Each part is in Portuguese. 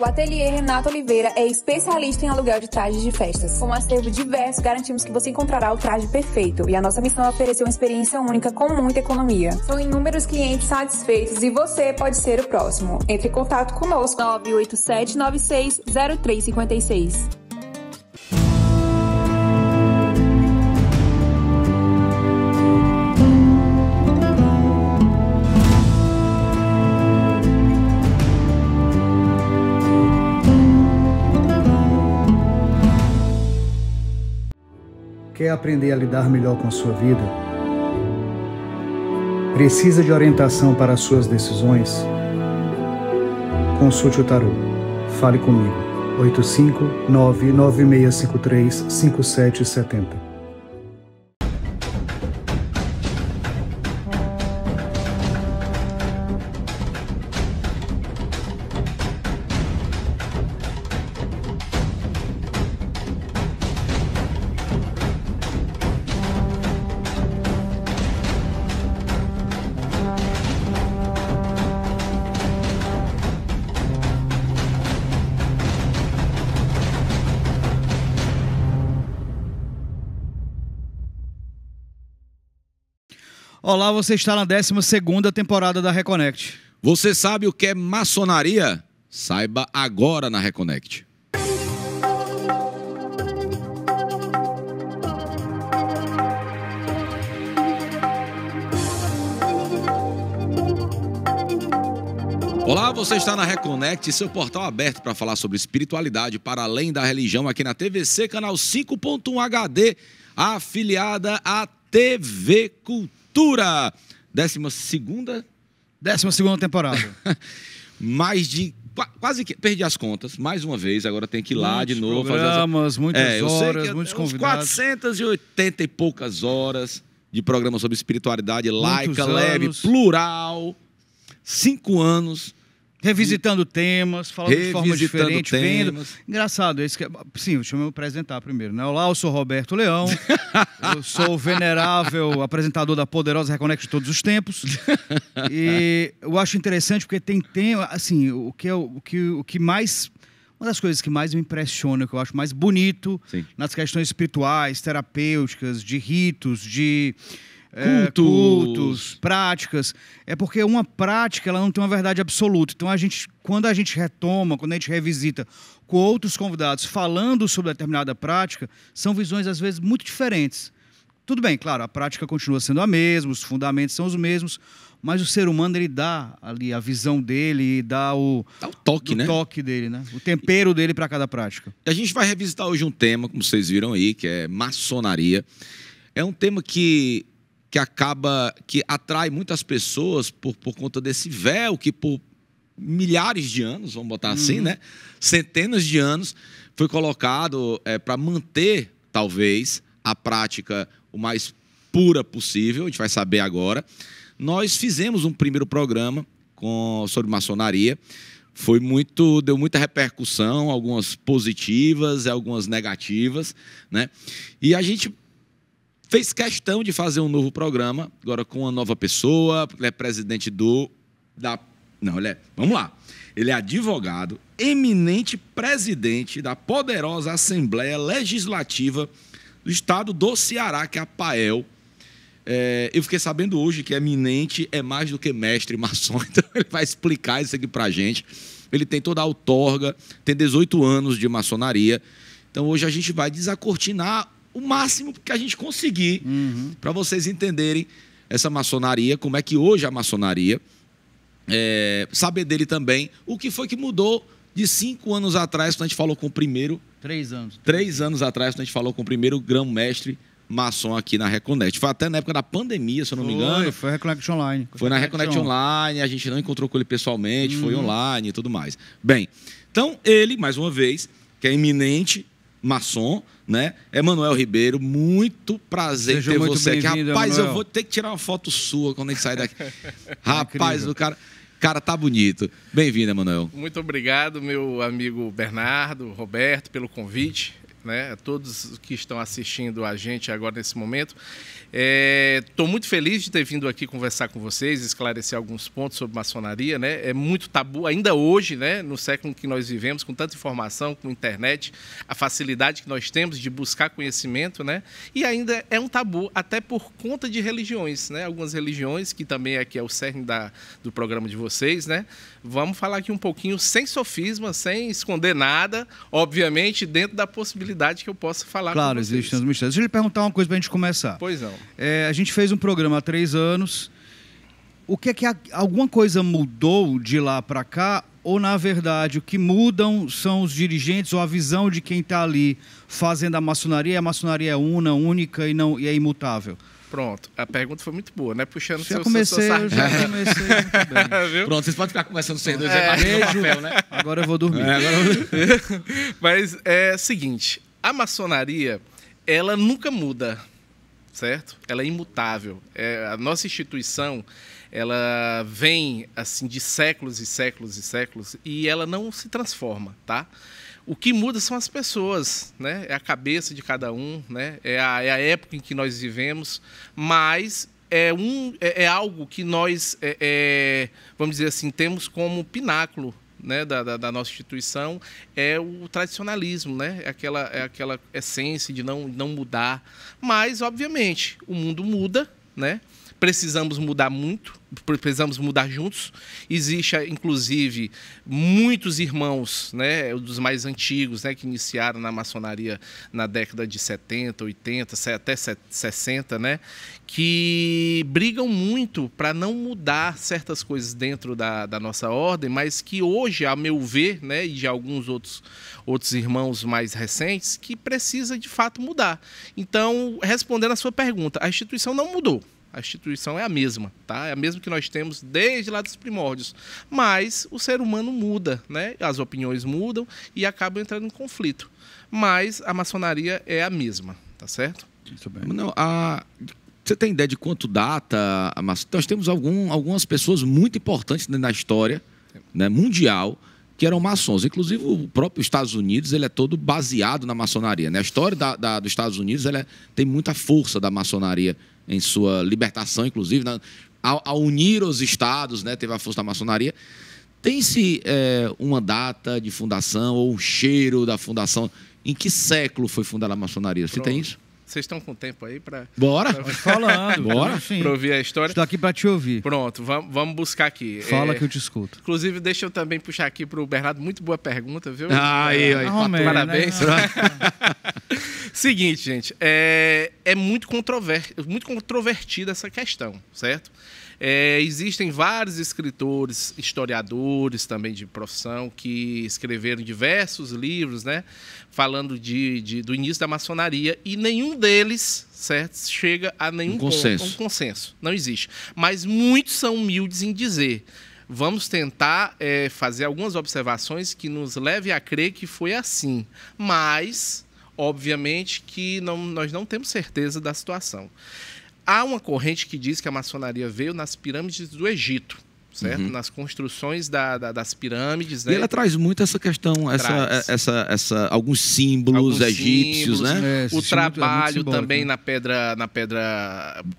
O Ateliê Renato Oliveira é especialista em aluguel de trajes de festas. Com um acervo diverso, garantimos que você encontrará o traje perfeito. E a nossa missão é oferecer uma experiência única com muita economia. São inúmeros clientes satisfeitos e você pode ser o próximo. Entre em contato conosco. 987960356. Quer aprender a lidar melhor com a sua vida? Precisa de orientação para as suas decisões? Consulte o tarô. Fale comigo. 859-9653-5770. Olá, você está na 12ª temporada da Reconnect. Você sabe o que é maçonaria? Saiba agora na Reconnect. Olá, você está na Reconnect, seu portal aberto para falar sobre espiritualidade para além da religião aqui na TVC, canal 5.1 HD, afiliada à TV Cultura. 12ª temporada. Mais de... Quase que perdi as contas, mais uma vez, agora tem que ir lá de novo. Programas, muitas horas, muitos uns convidados. 480 e poucas horas de programa sobre espiritualidade, laica, anos. leve, plural. 5 anos. Revisitando temas, falando de forma diferente, vendo. temas. Engraçado, esse que... Sim, deixa eu me apresentar primeiro, né? Olá, eu sou Roberto Leão, eu sou o venerável apresentador da poderosa Reconnect de todos os tempos. E eu acho interessante porque tem tema, assim, o que mais... Uma das coisas que mais me impressiona, que eu acho mais bonito, Sim, nas questões espirituais, terapêuticas, de ritos, de... cultos, práticas, é porque uma prática ela não tem uma verdade absoluta. Então quando a gente retoma, quando a gente revisita com outros convidados falando sobre determinada prática, são visões às vezes muito diferentes. Tudo bem, claro, a prática continua sendo a mesma, os fundamentos são os mesmos, mas o ser humano ele dá ali a visão dele, dá o toque, né? toque dele, né? O tempero dele para cada prática. A gente vai revisitar hoje um tema, como vocês viram aí, que é maçonaria. É um tema que atrai muitas pessoas por conta desse véu que por milhares de anos, vamos botar assim, né? Centenas de anos, foi colocado para manter, talvez, a prática o mais pura possível. A gente vai saber agora. Nós fizemos um primeiro programa sobre maçonaria. Deu muita repercussão, algumas positivas e algumas negativas, né? E a gente fez questão de fazer um novo programa, agora com uma nova pessoa. Ele é presidente vamos lá. Ele é advogado, eminente presidente da poderosa Assembleia Legislativa do Estado do Ceará, que é a APAEL. Eu fiquei sabendo hoje que eminente é mais do que mestre maçom, então ele vai explicar isso aqui pra gente. Ele tem toda a outorga, tem 18 anos de maçonaria. Então hoje a gente vai desacortinar o máximo que a gente conseguir, para vocês entenderem essa maçonaria, como é que hoje a maçonaria, saber dele também o que foi que mudou de 5 anos atrás, quando a gente falou com o primeiro... 3 anos. 3 anos atrás, quando a gente falou com o primeiro grão-mestre maçom aqui na Reconnect. Foi até na época da pandemia, se eu não me engano. Foi a Reconnect Online. Foi na Reconnect Online, a gente não encontrou com ele pessoalmente, foi online e tudo mais. Bem, então ele, mais uma vez, que é eminente maçom, né? Emanuel Ribeiro, muito prazer em ter você aqui. Rapaz, Emanuel, eu vou ter que tirar uma foto sua quando a gente sair daqui. Rapaz, o cara tá bonito. Bem-vindo, Emanuel. Muito obrigado, meu amigo Bernardo, Roberto, pelo convite. né, a todos que estão assistindo a gente agora nesse momento. Estou muito feliz de ter vindo aqui conversar com vocês, esclarecer alguns pontos sobre maçonaria, né? É muito tabu, ainda hoje, né, no século que nós vivemos, com tanta informação, com internet, a facilidade que nós temos de buscar conhecimento, né? E ainda é um tabu, até por conta de religiões, né? Algumas religiões, que também aqui é o cerne do programa de vocês, né? Vamos falar aqui um pouquinho sem sofisma, sem esconder nada, obviamente, dentro da possibilidade que eu possa falar com vocês. Claro, existem os mistérios. Deixa eu lhe perguntar uma coisa para a gente começar. Pois não. A gente fez um programa há 3 anos. O que é que alguma coisa mudou de lá para cá? Ou, na verdade, o que mudam são os dirigentes ou a visão de quem está ali fazendo a maçonaria é única e é imutável? Pronto, a pergunta foi muito boa, né? Puxando já comecei muito bem. Pronto, vocês podem ficar conversando vocês dois. Papel, né? Agora eu vou dormir. Mas é o seguinte, a maçonaria, ela nunca muda, certo? Ela é imutável. A nossa instituição, ela vem assim de séculos e séculos e séculos e ela não se transforma, tá? O que muda são as pessoas, né? É a cabeça de cada um, né? É a época em que nós vivemos, mas é algo que nós, vamos dizer assim, temos como pináculo, né, da nossa instituição, é o tradicionalismo, né? É aquela essência de não mudar. Mas, obviamente, o mundo muda, né? Precisamos mudar muito, precisamos mudar juntos. Existe, inclusive, muitos irmãos, né, dos mais antigos, né, que iniciaram na maçonaria na década de 70, 80, até 60, né, que brigam muito para não mudar certas coisas dentro da nossa ordem, mas que hoje, a meu ver, né, e de alguns outros irmãos mais recentes, que precisa, de fato, mudar. Então, respondendo a sua pergunta, a instituição não mudou. A instituição é a mesma, tá? É a mesma que nós temos desde lá dos primórdios. Mas o ser humano muda, né? As opiniões mudam e acabam entrando em conflito. Mas a maçonaria é a mesma, tá certo? Muito bem. Não, você tem ideia de quanto data a maçonaria? Nós temos algumas pessoas muito importantes na história, né, mundial, que eram maçons. Inclusive, o próprio Estados Unidos, ele é todo baseado na maçonaria, né? A história dos Estados Unidos, tem muita força da maçonaria em sua libertação, inclusive, ao unir os estados, né, teve a força da maçonaria. Tem-se uma data de fundação ou um cheiro da fundação? Em que século foi fundada a maçonaria? Você tem isso? Vocês estão com tempo aí para... Bora! Falando. Bora! Para ouvir a história. Estou aqui para te ouvir. Pronto, vamos buscar aqui. Fala que eu te escuto. Inclusive, deixa eu também puxar aqui para o Bernardo. Muito boa pergunta, viu? Aí, parabéns. Né? Seguinte, gente. É muito controvertida essa questão, certo? Existem vários escritores, historiadores também de profissão, que escreveram diversos livros, né, falando do início da maçonaria, e nenhum deles, certo, chega a nenhum consenso. Não existe. Mas muitos são humildes em dizer. Vamos tentar fazer algumas observações que nos levem a crer que foi assim. Mas, obviamente, que nós não temos certeza da situação. Há uma corrente que diz que a maçonaria veio nas pirâmides do Egito, certo? Uhum. Nas construções das pirâmides, né? E ela traz muito essa questão, alguns símbolos egípcios, né? O trabalho também na pedra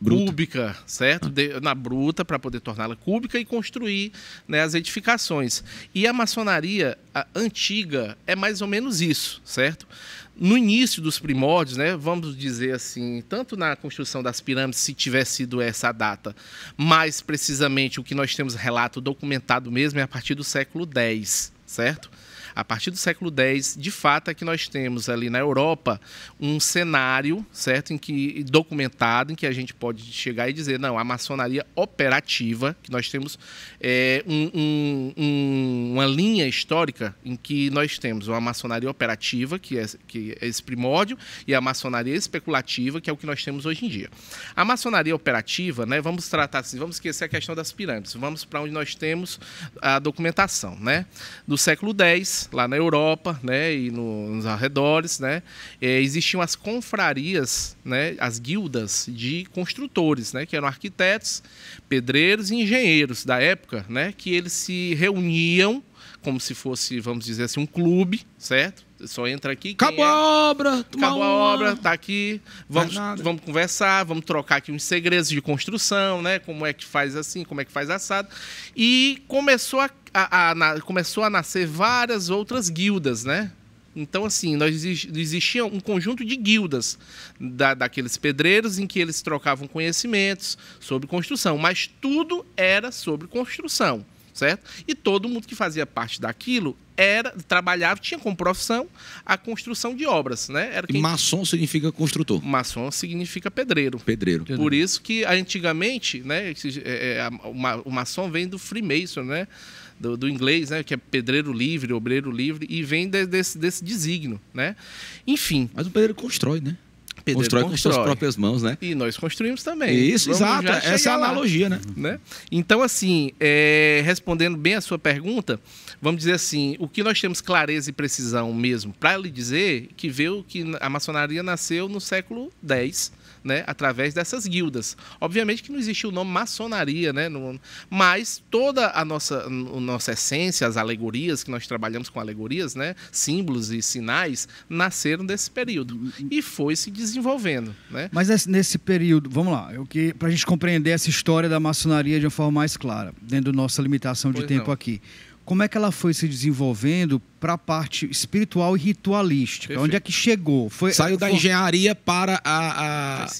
cúbica, certo? Na bruta, para poder torná-la cúbica e construir, né, as edificações. E a maçonaria antiga é mais ou menos isso, certo? No início dos primórdios, né, vamos dizer assim, tanto na construção das pirâmides, se tivesse sido essa a data, mais precisamente o que nós temos relato documentado mesmo é a partir do século X, certo? A partir do século X, de fato, é que nós temos ali na Europa um cenário, certo, documentado, em que a gente pode chegar e dizer, não, a maçonaria operativa, que nós temos uma linha histórica em que nós temos uma maçonaria operativa, que é esse primórdio, e a maçonaria especulativa, que é o que nós temos hoje em dia. A maçonaria operativa, né, vamos tratar assim, vamos esquecer a questão das pirâmides, vamos para onde nós temos a documentação, né, do século X, lá na Europa, né, e nos arredores, né, existiam as confrarias, né, as guildas de construtores, né, que eram arquitetos, pedreiros e engenheiros da época, né, que eles se reuniam como se fosse, vamos dizer assim, um clube, certo? Você só entra aqui... Acabou a obra! Acabou a obra, tá aqui, vamos conversar, vamos trocar aqui uns segredos de construção, né? Como é que faz assim, como é que faz assado. E começou a nascer várias outras guildas, né? Então, assim, existia um conjunto de guildas daqueles pedreiros em que eles trocavam conhecimentos sobre construção, mas tudo era sobre construção, certo? E todo mundo que fazia parte daquilo trabalhava, tinha como profissão a construção de obras, né? E maçom significa construtor. Maçom significa pedreiro. Pedreiro. Por isso que antigamente, né, o maçom vem do Freemason, né? Do inglês, né, que é pedreiro livre, obreiro livre, e vem desse desígnio, né? Enfim. Mas o pedreiro constrói, né? Constrói com suas próprias mãos, né? E nós construímos também. Isso, exato. Essa é a analogia, né? Então, assim, respondendo bem a sua pergunta, vamos dizer assim, o que nós temos clareza e precisão mesmo para lhe dizer que veio que a maçonaria nasceu no século X, né, através dessas guildas. Obviamente que não existia o nome maçonaria, né, mas toda a nossa essência, as alegorias, que nós trabalhamos com alegorias, né, símbolos e sinais, nasceram desse período e foi se desenvolvendo. Né? Mas nesse período, vamos lá, para a gente compreender essa história da maçonaria de uma forma mais clara, dentro da nossa limitação de tempo aqui. Como é que ela foi se desenvolvendo para a parte espiritual e ritualística? Perfeito. Onde é que chegou? Saiu da engenharia para as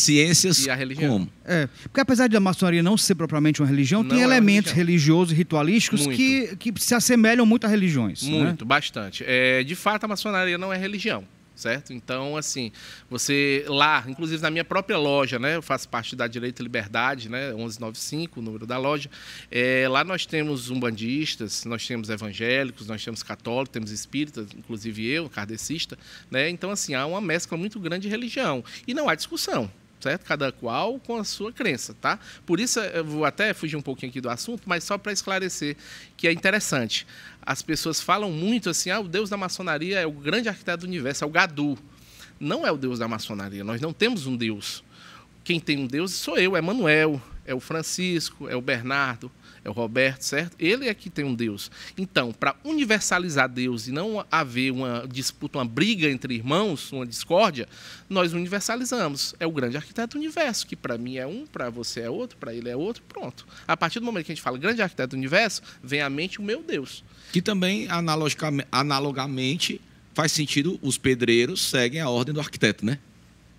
ciências e a religião. Como? Porque apesar de a maçonaria não ser propriamente uma religião, tem elementos religiosos e ritualísticos que se assemelham muito a religiões. Muito, né? Bastante. De fato, a maçonaria não é religião. Certo? Então, assim, você lá, inclusive na minha própria loja, né? Eu faço parte da Direito e Liberdade, né? 1195, o número da loja. Lá nós temos umbandistas, nós temos evangélicos, nós temos católicos, temos espíritas, inclusive eu, kardecista, né? Então, assim, há uma mescla muito grande de religião. E não há discussão. Certo? Cada qual com a sua crença, tá? Por isso, eu vou até fugir um pouquinho aqui do assunto, mas só para esclarecer que é interessante. As pessoas falam muito assim, o Deus da maçonaria é o grande arquiteto do universo, é o Gadu. Não é o Deus da maçonaria, nós não temos um Deus. Quem tem um Deus sou eu, é Manuel, é o Francisco, é o Bernardo, é o Roberto, certo? Ele é que tem um Deus. Então, para universalizar Deus e não haver uma disputa, uma briga entre irmãos, uma discórdia, nós universalizamos. É o grande arquiteto do universo, que para mim é um, para você é outro, para ele é outro, pronto. A partir do momento que a gente fala grande arquiteto do universo, vem à mente o meu Deus. Que também, analogamente, faz sentido, os pedreiros seguem a ordem do arquiteto, né?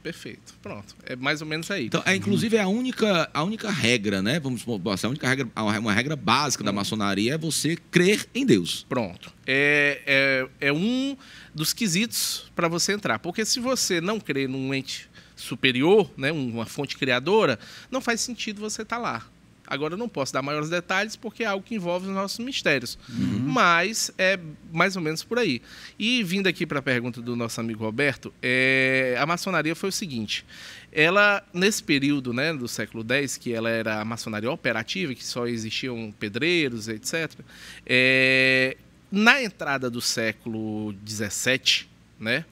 Perfeito, pronto. É mais ou menos aí. Então, inclusive, a única regra, né? Vamos a única regra, uma regra básica da maçonaria é você crer em Deus. Pronto. É um dos quesitos para você entrar. Porque se você não crer num ente superior, né, uma fonte criadora, não faz sentido você estar lá. Agora, eu não posso dar maiores detalhes porque é algo que envolve os nossos mistérios. Mas é mais ou menos por aí. E vindo aqui para a pergunta do nosso amigo Roberto, a maçonaria foi o seguinte. Ela, nesse período, né, do século X, que ela era a maçonaria operativa, que só existiam pedreiros, etc., na entrada do século XVII, né,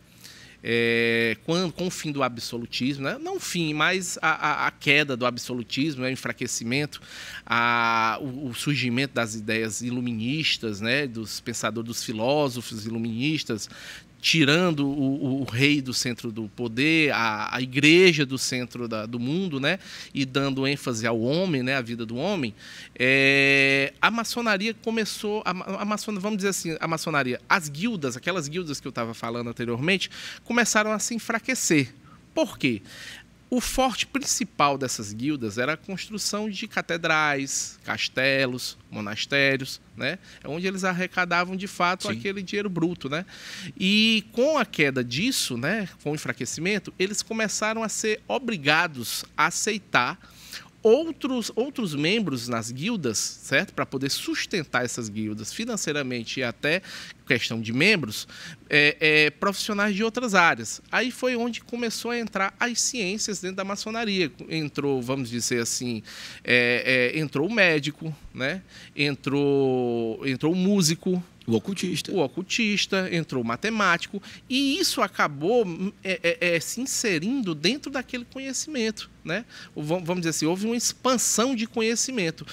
com o fim do absolutismo, né? Não o fim, mas a queda do absolutismo, o enfraquecimento, o surgimento das ideias iluministas, né? Dos pensadores, dos filósofos iluministas, tirando o rei do centro do poder, a igreja do centro do mundo, né? E dando ênfase ao homem, né? A vida do homem, a maçonaria começou, vamos dizer assim, a maçonaria, as guildas, aquelas guildas que eu estava falando anteriormente, começaram a se enfraquecer. Por quê? O forte principal dessas guildas era a construção de catedrais, castelos, monastérios, né? Onde eles arrecadavam, de fato, aquele dinheiro bruto, né? E com a queda disso, né, com o enfraquecimento, eles começaram a ser obrigados a aceitar outros membros nas guildas, certo? Para poder sustentar essas guildas financeiramente e até questão de membros, profissionais de outras áreas. Aí foi onde começou a entrar as ciências dentro da maçonaria. Entrou, vamos dizer assim, entrou o médico, né? Entrou o músico, o ocultista, entrou o matemático, e isso acabou se inserindo dentro daquele conhecimento, né? Vamos dizer assim, houve uma expansão de conhecimento.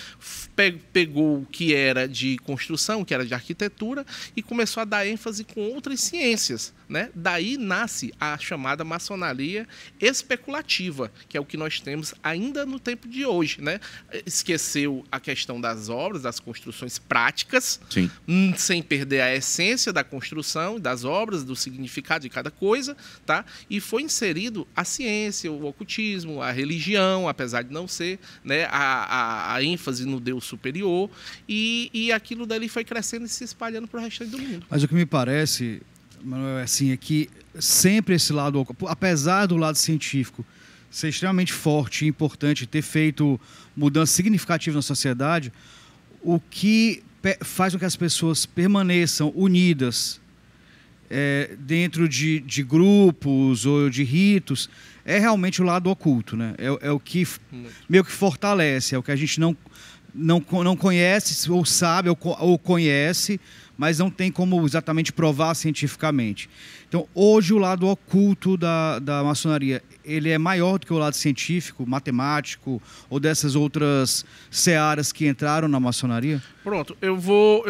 Pegou o que era de construção, o que era de arquitetura, e começou a dar ênfase com outras ciências, né? Daí nasce a chamada maçonaria especulativa, que é o que nós temos ainda no tempo de hoje, né? Esqueceu a questão das obras, das construções práticas, Sim. Sem perder a essência da construção, das obras, do significado de cada coisa, tá? E foi inserido a ciência, o ocultismo, a religião, apesar de não ser, né, a ênfase no Deus superior, e aquilo dali foi crescendo e se espalhando para o restante do mundo. Mas o que me parece, Manuel, assim, é que sempre esse lado, apesar do lado científico ser extremamente forte e importante, ter feito mudanças significativas na sociedade, o que faz com que as pessoas permaneçam unidas dentro de grupos ou de ritos é realmente o lado oculto, né? É o que meio que fortalece, é o que a gente não conhece ou sabe ou conhece, mas não tem como exatamente provar cientificamente. Então, hoje o lado oculto da maçonaria, ele é maior do que o lado científico, matemático, ou dessas outras searas que entraram na maçonaria? Pronto, eu vou...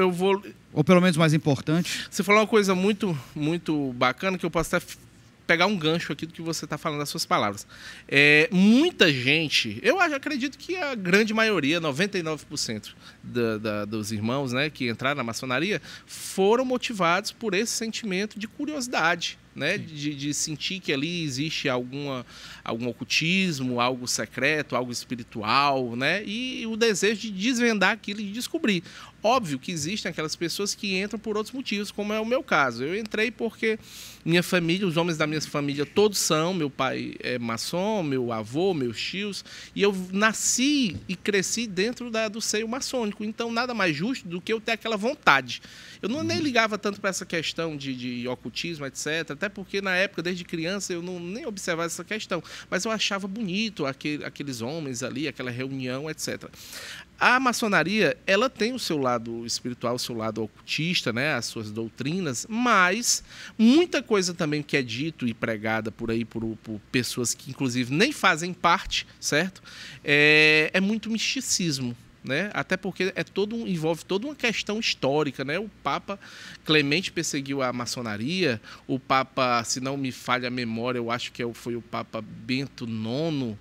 Ou pelo menos mais importante? Você falou uma coisa muito, muito bacana, que eu posso até pegar um gancho aqui do que você está falando, das suas palavras. Muita gente, eu acredito que a grande maioria, 99% dos irmãos, né, que entraram na maçonaria, foram motivados por esse sentimento de curiosidade, né, de sentir que ali existe algum ocultismo, algo secreto, algo espiritual, né, e o desejo de desvendar aquilo e de descobrir. Óbvio que existem aquelas pessoas que entram por outros motivos, como é o meu caso. Eu entrei porque minha família, os homens da minha família todos são, meu pai é maçom, meu avô, meus tios, e eu nasci e cresci dentro do seio maçônico, então nada mais justo do que eu ter aquela vontade. Eu nem ligava tanto para essa questão de ocultismo, etc., até porque na época, desde criança, eu nem observava essa questão, mas eu achava bonito aqueles homens ali, aquela reunião, etc. A maçonaria, ela tem o seu lado espiritual, o seu lado ocultista, né, as suas doutrinas, mas muita coisa também que é dito e pregada por aí por pessoas que, inclusive, nem fazem parte, certo? É muito misticismo, né? Até porque envolve toda uma questão histórica, né? O Papa Clemente perseguiu a maçonaria, o Papa, se não me falha a memória, eu acho que foi o Papa Bento IX,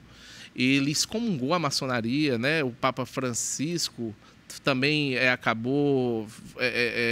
ele excomungou a maçonaria, né? O Papa Francisco também acabou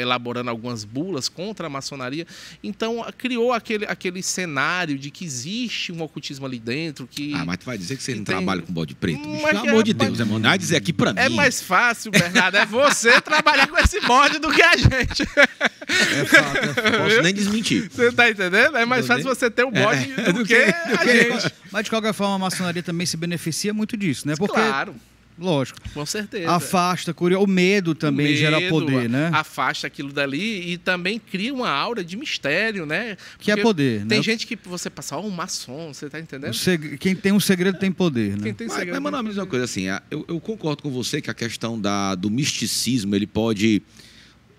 elaborando algumas bulas contra a maçonaria. Então, criou aquele cenário de que existe um ocultismo ali dentro. Mas tu vai dizer que você não trabalha com bode preto? Bicho, pelo amor de Deus, irmão. Vai dizer aqui pra mim. É mais fácil, Bernardo, você trabalhar com esse bode do que a gente. É fato. Posso nem desmentir. Você tá entendendo? É mais fácil você ter o bode do que a gente. Mas, de qualquer forma, a maçonaria também se beneficia muito disso, né? Porque, claro. Lógico. Com certeza. Afasta, o medo também gera poder, né? Afasta aquilo dali e também cria uma aura de mistério, né? Que é poder, né? Tem gente que você passa, um maçom, você tá entendendo? Quem tem um segredo tem poder, né? Quem tem segredo. Mas a mesma coisa, assim, eu concordo com você que a questão do misticismo, ele pode...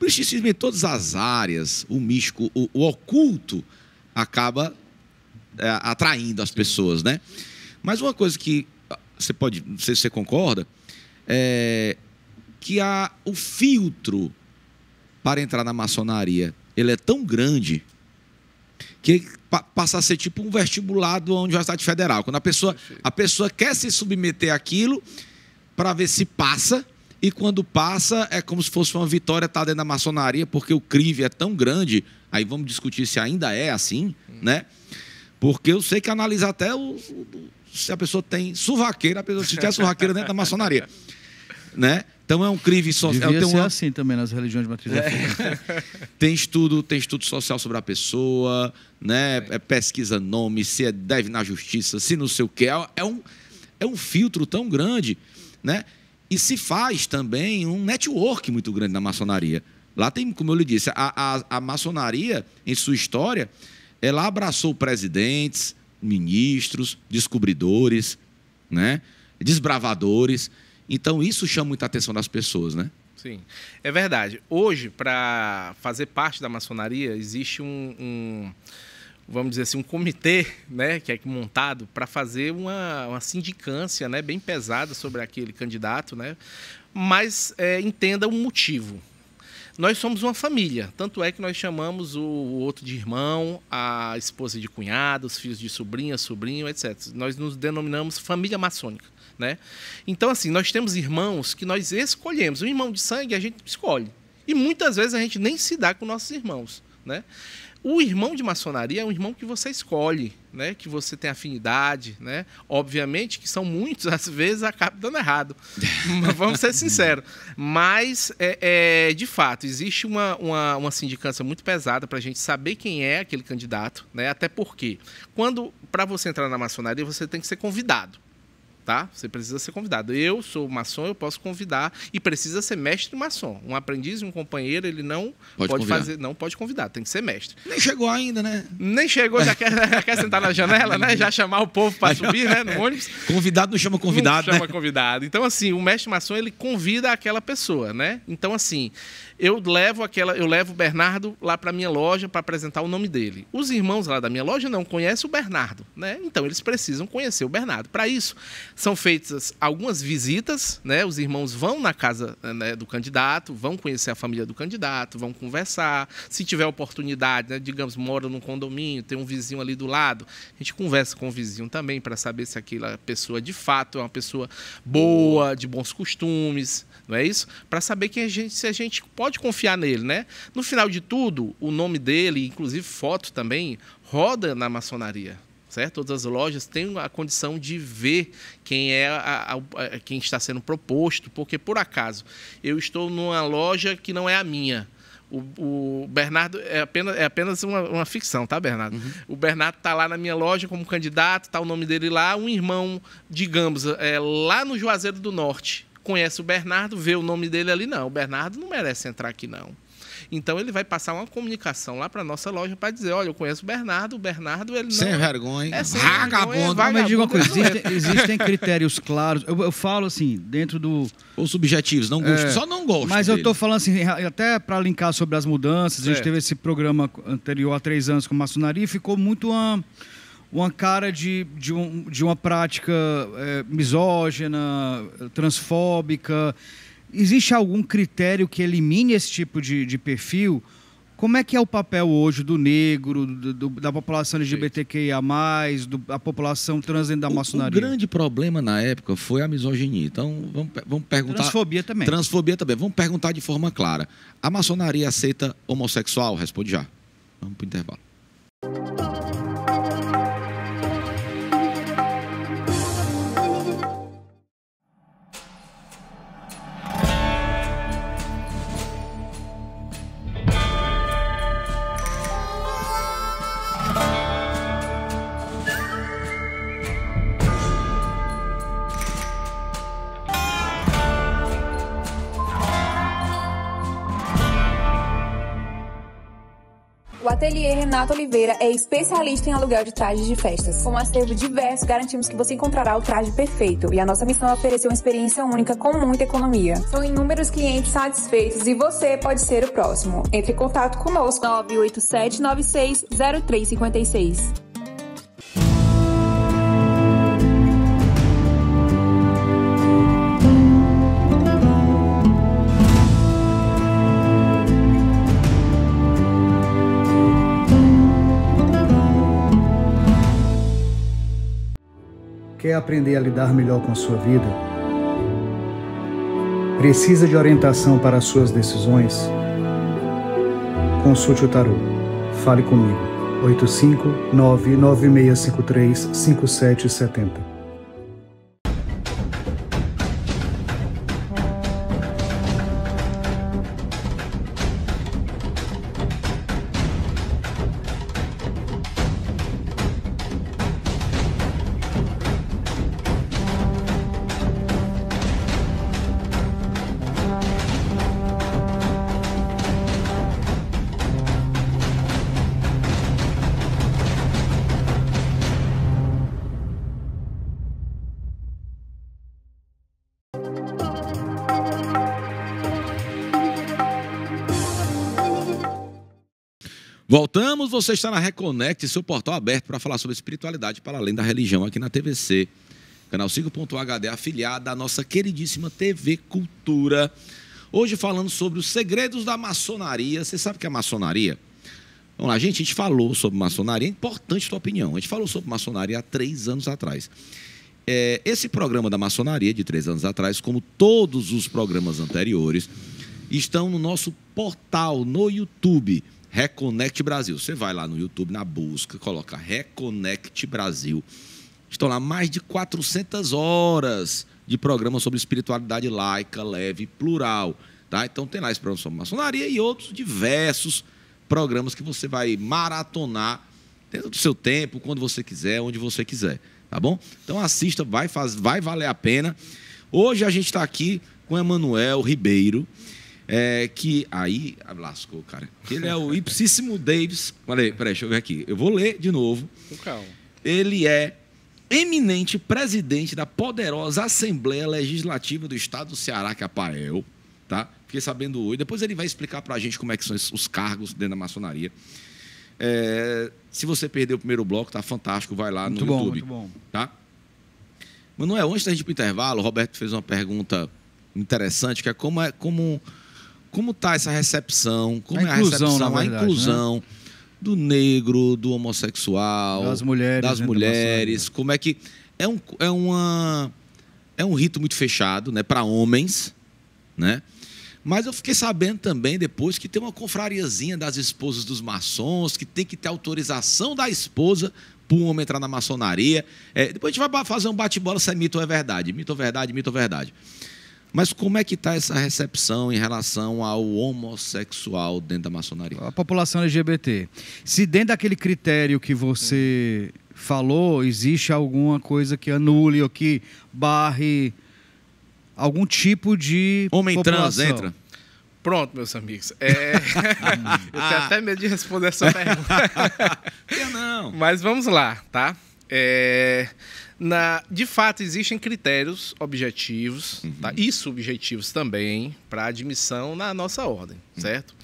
O misticismo em todas as áreas, o místico, o oculto, acaba atraindo as pessoas, né? Mas uma coisa que não sei se você concorda, que o filtro para entrar na maçonaria, ele é tão grande que passa a ser tipo um vestibular da Universidade Federal. Quando a pessoa quer se submeter àquilo para ver se passa, e quando passa é como se fosse uma vitória estar dentro da maçonaria, porque o crivo é tão grande, aí vamos discutir se ainda é assim, né? Porque eu sei que analisar até se a pessoa tem surraqueira, se tiver surraqueira dentro da maçonaria, né? Então é um crivo social. Devia ser assim também nas religiões de matriz africana. Tem estudo social sobre a pessoa, né? Pesquisa nome, se deve na justiça, se não sei o que. É um filtro tão grande, né? E se faz também um network muito grande na maçonaria, Lá tem, como eu lhe disse, a maçonaria, em sua história, ela abraçou presidentes, ministros, descobridores, né? Desbravadores. Então, isso chama muita atenção das pessoas, né? Sim, é verdade. Hoje, para fazer parte da maçonaria, existe vamos dizer assim, um comitê, né, que é montado para fazer uma sindicância, né, bem pesada sobre aquele candidato, né? Mas entenda o motivo. Nós somos uma família, tanto é que nós chamamos o outro de irmão, a esposa de cunhado, os filhos de sobrinha, sobrinho, etc. Nós nos denominamos família maçônica, né? Então, assim, nós temos irmãos que nós escolhemos. O irmão de sangue a gente escolhe. E muitas vezes a gente nem se dá com nossos irmãos, né? O irmão de maçonaria é um irmão que você escolhe, né? Que você tem afinidade, né? Obviamente que são muitos, às vezes acaba dando errado. Vamos ser sinceros. Mas, de fato, existe uma sindicância muito pesada para a gente saber quem é aquele candidato, né? Até porque, para você entrar na maçonaria, você tem que ser convidado. Tá? Você precisa ser convidado. Eu sou maçom, eu posso convidar e precisa ser mestre maçom. Um aprendiz e um companheiro, ele não pode fazer, não pode convidar, tem que ser mestre. Nem chegou ainda, né? Nem chegou, já quer sentar na janela, né? Já chamar o povo para subir, né, no ônibus. Convidado não chama convidado, não chama convidado. Então, assim, o mestre maçom, ele convida aquela pessoa, né? Então, assim, eu levo o Bernardo lá para minha loja para apresentar o nome dele. Os irmãos lá da minha loja não conhecem o Bernardo, né? Então, eles precisam conhecer o Bernardo. Para isso, são feitas algumas visitas, né? Os irmãos vão na casa, né, do candidato, vão conhecer a família do candidato, vão conversar. Se tiver oportunidade, né, digamos, mora num condomínio, tem um vizinho ali do lado, a gente conversa com o vizinho também para saber se aquela pessoa de fato é uma pessoa boa, de bons costumes, não é isso? Para saber se a gente pode confiar nele, né? No final de tudo, o nome dele, inclusive foto também, roda na maçonaria. Certo? Todas as lojas têm a condição de ver quem quem está sendo proposto, porque, por acaso, eu estou numa loja que não é a minha. O Bernardo é apenas uma ficção, tá, Bernardo? Uhum. O Bernardo está lá na minha loja como candidato, está o nome dele lá, um irmão, digamos, lá no Juazeiro do Norte, conhece o Bernardo, vê o nome dele ali, não, o Bernardo não merece entrar aqui, não. Então, ele vai passar uma comunicação lá para a nossa loja para dizer, olha, eu conheço o Bernardo ele não... Sem vergonha. Sem vagabundo. Mas me diga uma coisa, existem critérios claros, eu falo assim, dentro do... Ou subjetivos, não gosto, só não gosto Mas dele. eu estou falando assim, até para linkar sobre as mudanças, a gente teve esse programa anterior há 3 anos com maçonaria e ficou muito uma cara de uma prática misógina, transfóbica. Existe algum critério que elimine esse tipo de perfil? Como é que é o papel hoje do negro, da população LGBTQIA+, da população trans dentro da maçonaria? O grande problema na época foi a misoginia. Então, vamos perguntar... Transfobia também. Transfobia também. Vamos perguntar de forma clara. A maçonaria aceita homossexual? Responde já. Vamos para o intervalo. O Ateliê Renato Oliveira é especialista em aluguel de trajes de festas. Com um acervo diverso, garantimos que você encontrará o traje perfeito. E a nossa missão é oferecer uma experiência única com muita economia. São inúmeros clientes satisfeitos e você pode ser o próximo. Entre em contato conosco 987960356. Quer aprender a lidar melhor com a sua vida? Precisa de orientação para as suas decisões? Consulte o tarô. Fale comigo. 859-9653-5770. Voltamos, você está na Reconnect, seu portal aberto para falar sobre espiritualidade para além da religião aqui na TVC. Canal 5.HD, afiliada à nossa queridíssima TV Cultura. Hoje falando sobre os segredos da maçonaria. Você sabe o que é maçonaria? Vamos lá, gente, a gente falou sobre maçonaria, é importante a tua opinião. A gente falou sobre maçonaria há 3 anos atrás. Esse programa da maçonaria de 3 anos atrás, como todos os programas anteriores, estão no nosso portal no YouTube. Reconnect Brasil. Você vai lá no YouTube, na busca, coloca Reconnect Brasil. Estão lá mais de 400 horas de programa sobre espiritualidade laica, leve, plural. Tá? Então tem lá esse programa sobre maçonaria e outros diversos programas que você vai maratonar dentro do seu tempo, quando você quiser, onde você quiser. Tá bom? Então assista, vai valer a pena. Hoje a gente está aqui com Emanuel Ribeiro. Que aí lascou, cara. Ele é o Ipsíssimo Davis. Peraí, deixa eu ver aqui. Eu vou ler de novo. Calma. Ele é eminente presidente da poderosa Assembleia Legislativa do Estado do Ceará, que é a APAEL, tá? Fiquei sabendo hoje. Depois ele vai explicar pra gente como é que são os cargos dentro da maçonaria. Se você perdeu o primeiro bloco, tá fantástico. Vai lá no YouTube. Muito bom. Tá? Manuel, antes da gente ir pro intervalo, o Roberto fez uma pergunta interessante, que é como está essa recepção, como é a recepção, a inclusão, né? Do negro, do homossexual, das mulheres, como é que é um rito muito fechado, né, para homens, né? Mas eu fiquei sabendo também depois que tem uma confrariazinha das esposas dos maçons, que tem que ter autorização da esposa para um homem entrar na maçonaria. Depois a gente vai fazer um bate-bola se é mito ou é verdade, mito ou verdade, mito ou verdade. Mas como é que está essa recepção em relação ao homossexual dentro da maçonaria? A população LGBT. Se dentro daquele critério que você falou, existe alguma coisa que anule ou que barre algum tipo de homem população. Trans entra? Pronto, meus amigos. Eu tenho até medo de responder essa pergunta. Eu não. Mas vamos lá, tá? De fato, existem critérios objetivos, tá? E subjetivos também para admissão na nossa ordem, certo?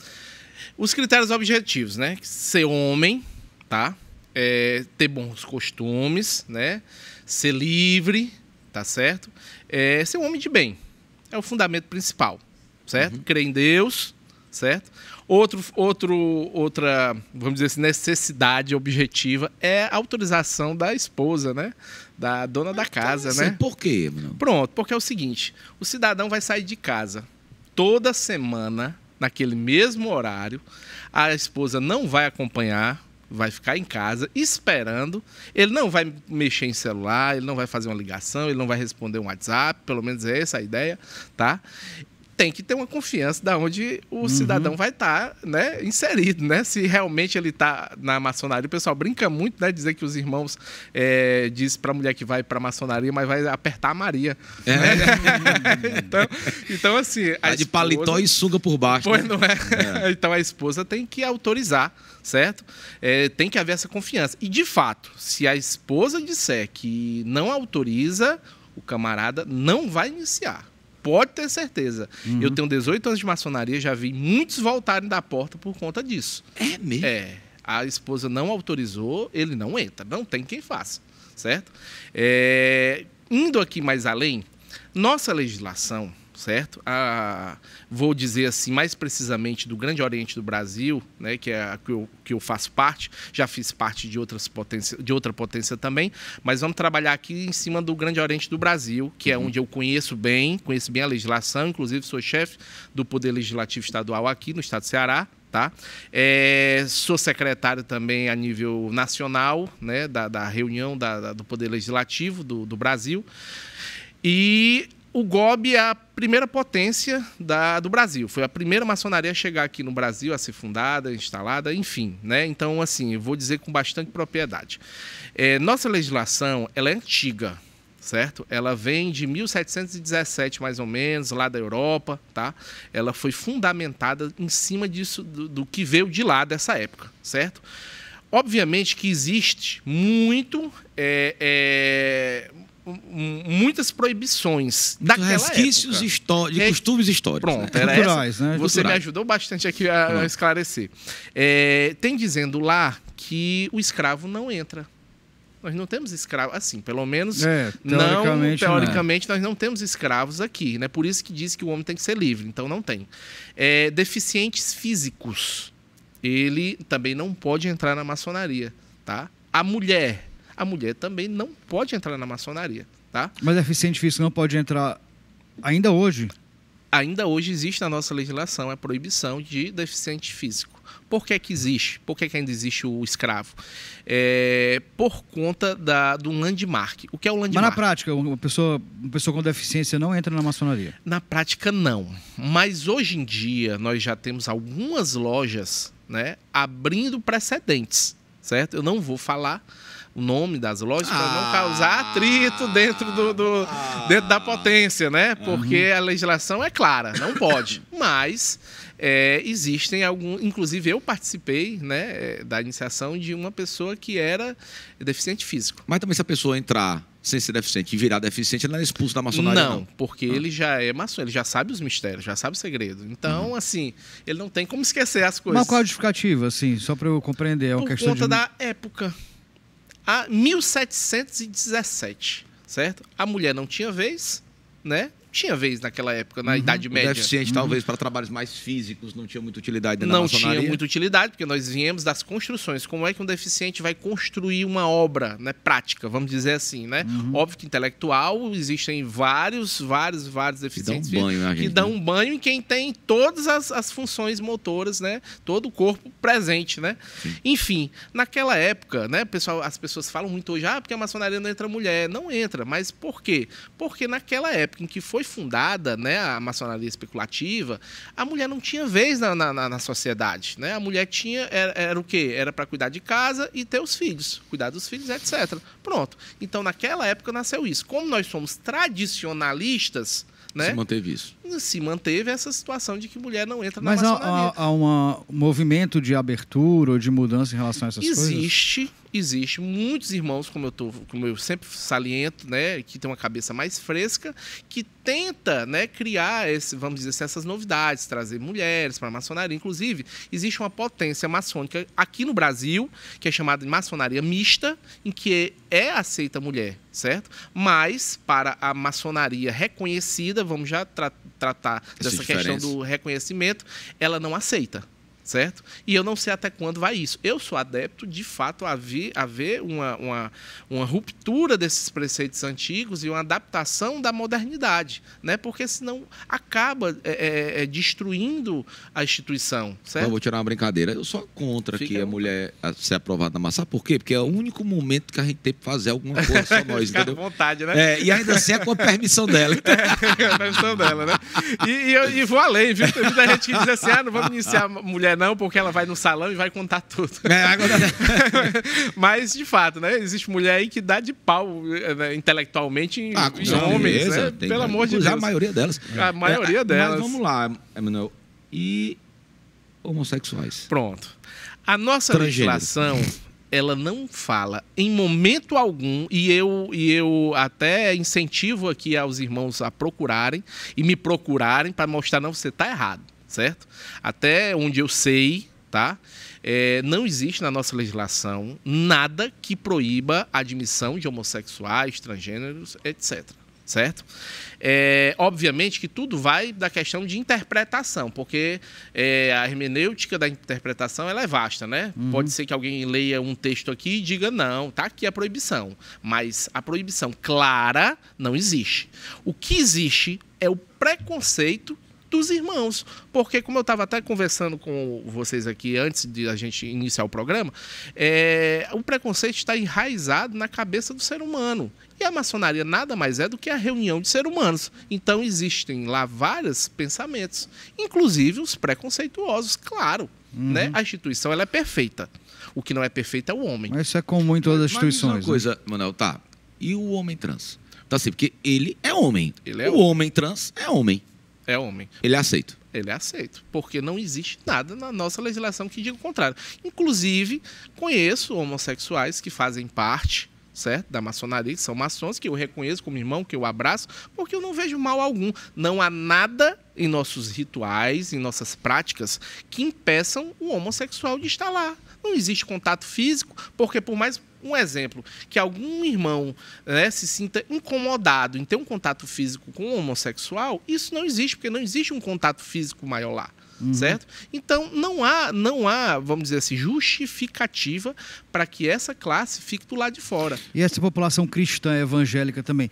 Os critérios objetivos, né? Ser homem, tá? Ter bons costumes, né? Ser livre, tá certo? Ser um homem de bem. É o fundamento principal, certo? Crer em Deus, certo? Outra, vamos dizer assim, necessidade objetiva é a autorização da esposa, né? Da dona da casa, né? Por quê, mano? Pronto, porque é o seguinte, o cidadão vai sair de casa toda semana, naquele mesmo horário, a esposa não vai acompanhar, vai ficar em casa esperando, ele não vai mexer em celular, ele não vai fazer uma ligação, ele não vai responder um WhatsApp, pelo menos é essa a ideia, tá? Tem que ter uma confiança da onde o cidadão vai estar, né, inserido, né? Se realmente ele está na maçonaria. O pessoal brinca muito, né? Dizer que os irmãos diz para a mulher que vai para a maçonaria, mas vai apertar a Maria. Né? Então, assim... A de paletó e sunga por baixo. Pois, né? Não é? Então, a esposa tem que autorizar, certo? Tem que haver essa confiança. E, de fato, se a esposa disser que não autoriza, o camarada não vai iniciar. Pode ter certeza. Eu tenho 18 anos de maçonaria, já vi muitos voltarem da porta por conta disso. É mesmo? A esposa não autorizou, ele não entra. Não tem quem faça, certo? Indo aqui mais além, nossa legislação, certo? Vou dizer assim, mais precisamente do Grande Oriente do Brasil, né, que é a que eu faço parte, já fiz parte de outra potência também, mas vamos trabalhar aqui em cima do Grande Oriente do Brasil, que é onde eu conheço bem a legislação, inclusive sou chefe do Poder Legislativo Estadual aqui no estado do Ceará, tá? Sou secretário também a nível nacional, né, da reunião do Poder Legislativo do Brasil, e o GOB é a primeira potência do Brasil. Foi a primeira maçonaria a chegar aqui no Brasil, a ser fundada, instalada, enfim, né? Então, assim, eu vou dizer com bastante propriedade. Nossa legislação, ela é antiga, certo? Ela vem de 1717, mais ou menos, lá da Europa, tá? Ela foi fundamentada em cima disso, do que veio de lá dessa época, certo? Obviamente que existe muito... muitas proibições daquela resquícios época. de costumes históricos. Pronto, né? era Culturais, essa. né? Você Culturais. me ajudou bastante aqui a esclarecer. Tem dizendo lá que o escravo não entra. Nós não temos escravos, assim, pelo menos teoricamente nós não temos escravos aqui, né? Por isso que diz que o homem tem que ser livre, então não tem. Deficientes físicos, ele também não pode entrar na maçonaria, tá? A mulher também não pode entrar na maçonaria, tá? Mas deficiente físico não pode entrar ainda hoje? Ainda hoje existe na nossa legislação a proibição de deficiente físico. Por que que existe? Por que que ainda existe o escravo? Por conta do landmark. O que é o landmark? Mas na prática, uma pessoa com deficiência não entra na maçonaria? Na prática, não. Mas hoje em dia, nós já temos algumas lojas, né, abrindo precedentes, certo? Eu não vou falar o nome das lojas para não causar atrito dentro dentro da potência, né? Porque a legislação é clara, não pode. Mas existem alguns... Inclusive, eu participei, né, da iniciação de uma pessoa que era deficiente físico. Mas também se a pessoa entrar sem ser deficiente e virar deficiente, ele não é expulso da maçonaria, não? Não, porque ele já é maçom, ele já sabe os mistérios, já sabe o segredo. Então, assim, ele não tem como esquecer as coisas. Mas qual a justificativa, assim, só para eu compreender? É uma Por questão conta da época. A 1717, certo? A mulher não tinha vez, né? Tinha vez naquela época, na Idade Média. O deficiente, talvez, para trabalhos mais físicos, não tinha muita utilidade dentro da Não maçonaria. tinha muita utilidade, porque nós viemos das construções. Como é que um deficiente vai construir uma obra, né, prática, vamos dizer assim, né? Óbvio que intelectual, existem vários deficientes Que dão um banho, né, que gente? dão um banho em quem tem todas as funções motoras, né? Todo o corpo presente, né? Sim. Enfim, naquela época, né, pessoal, as pessoas falam muito hoje, porque a maçonaria não entra mulher. Não entra, mas por quê? Porque naquela época em que foi fundada, né, a maçonaria especulativa, a mulher não tinha vez na sociedade, né? A mulher era o quê? Era para cuidar de casa e ter os filhos, cuidar dos filhos, etc. Pronto. Então, naquela época nasceu isso. Como nós somos tradicionalistas, né? Se manteve isso. Se manteve essa situação de que mulher não entra na Mas maçonaria. há um movimento de abertura ou de mudança em relação a essas coisas? Existe muitos irmãos, como eu sempre saliento, né, que tem uma cabeça mais fresca, que tenta, né, criar vamos dizer assim, essas novidades, trazer mulheres para a maçonaria. Inclusive, existe uma potência maçônica aqui no Brasil, que é chamada de maçonaria mista, em que é aceita mulher, certo? Mas para a maçonaria reconhecida, vamos já tratar dessa questão do reconhecimento, ela não aceita. Certo? E eu não sei até quando vai isso. Eu sou adepto, de fato, a ver uma ruptura desses preceitos antigos e uma adaptação da modernidade, né? Porque senão acaba destruindo a instituição, certo? Eu vou tirar uma brincadeira. Eu sou contra que a mulher ser aprovada na maçã. Por quê? Porque é o único momento que a gente tem que fazer alguma coisa só nós, Ficar entendeu? à vontade, né? E ainda assim é com a permissão dela. A permissão dela, né? E vou além, viu? Tem muita gente que diz assim, não vamos iniciar a mulher não, porque ela vai no salão e vai contar tudo. Mas, de fato, né? Existe mulher aí que dá de pau, né, intelectualmente em homens, né? Pelo amor de Deus. A maioria delas. A maioria delas. Mas vamos lá, Emanuel. E homossexuais? Pronto. A nossa legislação, ela não fala em momento algum, e eu até incentivo aqui aos irmãos a procurarem e me procurarem para mostrar, não, você está errado, certo? Até onde eu sei, tá? Não existe na nossa legislação nada que proíba a admissão de homossexuais, transgêneros, etc. Certo? Obviamente que tudo vai da questão de interpretação, porque a hermenêutica da interpretação ela é vasta, né? Pode ser que alguém leia um texto aqui e diga, não, tá aqui a proibição. Mas a proibição clara não existe. O que existe é o preconceito dos irmãos, porque como eu estava até conversando com vocês aqui antes de a gente iniciar o programa, o preconceito está enraizado na cabeça do ser humano, e a maçonaria nada mais é do que a reunião de seres humanos. Então existem lá vários pensamentos, inclusive os preconceituosos, claro, né? A instituição ela é perfeita, o que não é perfeito é o homem. Mas isso é comum em todas as Mas instituições. uma coisa, Manuel, tá, e o homem trans? Tá assim, porque ele é homem. Ele o homem trans é homem. É homem. Ele é aceito. Ele é aceito, porque não existe nada na nossa legislação que diga o contrário. Inclusive, conheço homossexuais que fazem parte, certo? Da maçonaria, que são maçons, que eu reconheço como irmão, que eu abraço, porque eu não vejo mal algum. Não há nada em nossos rituais, em nossas práticas, que impeçam o homossexual de estar lá. Não existe contato físico, porque por mais um exemplo, que algum irmão, né, se sinta incomodado em ter um contato físico com um homossexual, isso não existe, porque não existe um contato físico maior lá. Certo? Então, não há, vamos dizer assim, justificativa para que essa classe fique do lado de fora. E essa população cristã evangélica também,